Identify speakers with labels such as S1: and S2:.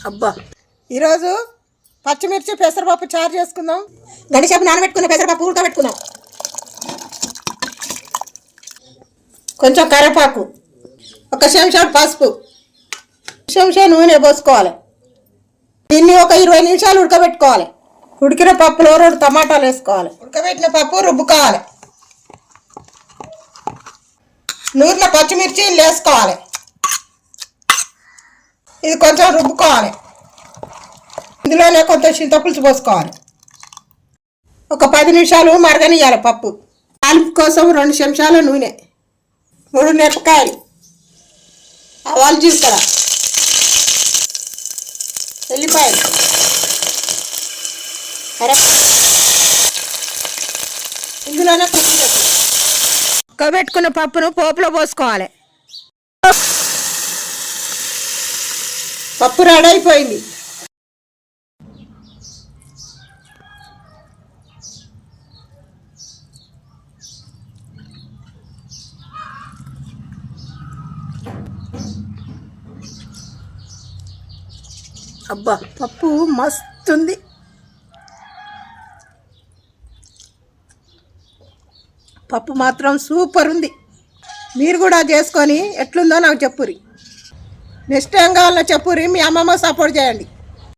S1: అబ్బా ఈరోజు పచ్చిమిర్చి పెసరపప్పు చారు చేసుకుందాం. గడిసేపు నానబెట్టుకున్న పెసరపప్పు ఉడకబెట్టుకుందాం. కొంచెం కరివేపాకు, ఒక చెంచా పసుపు, చెంచా నూనె పోసుకోవాలి. దీన్ని ఒక 20 నిమిషాలు ఉడకబెట్టుకోవాలి. ఉడికిన పప్పులో 2 టమాటాలు వేసుకోవాలి. ఉడకబెట్టిన పప్పు రుబ్బుకోవాలి. నూనె పచ్చిమిర్చి వేసుకోవాలి. ఇది కొంచెం రుబ్బుకోవాలి. ఇందులోనే కొంచెం చింతపులుసు పోసుకోవాలి. ఒక 10 నిమిషాలు మరగనియాలి. పప్పు తాలింపు కోసం 2 చెంచాల నూనె, 3 మిరపకాయలు, ఆవాలు, జీలకర్ర, ఎల్లిపాయలు, ఇందులోనే ఉడకబెట్టుకున్న పప్పును పోపులో పోసుకోవాలి. పప్పు రెడీ అయిపోయింది. అబ్బా పప్పు మస్తుంది. పప్పు మాత్రం సూపర్ ఉంది. మీరు కూడా చేసుకొని ఎట్లుందో నాకు చెప్పురి. నెక్స్ట్ ఏం కావాలో చెప్పురి. మీ అమ్మమ్మ సపోర్ట్ చేయండి.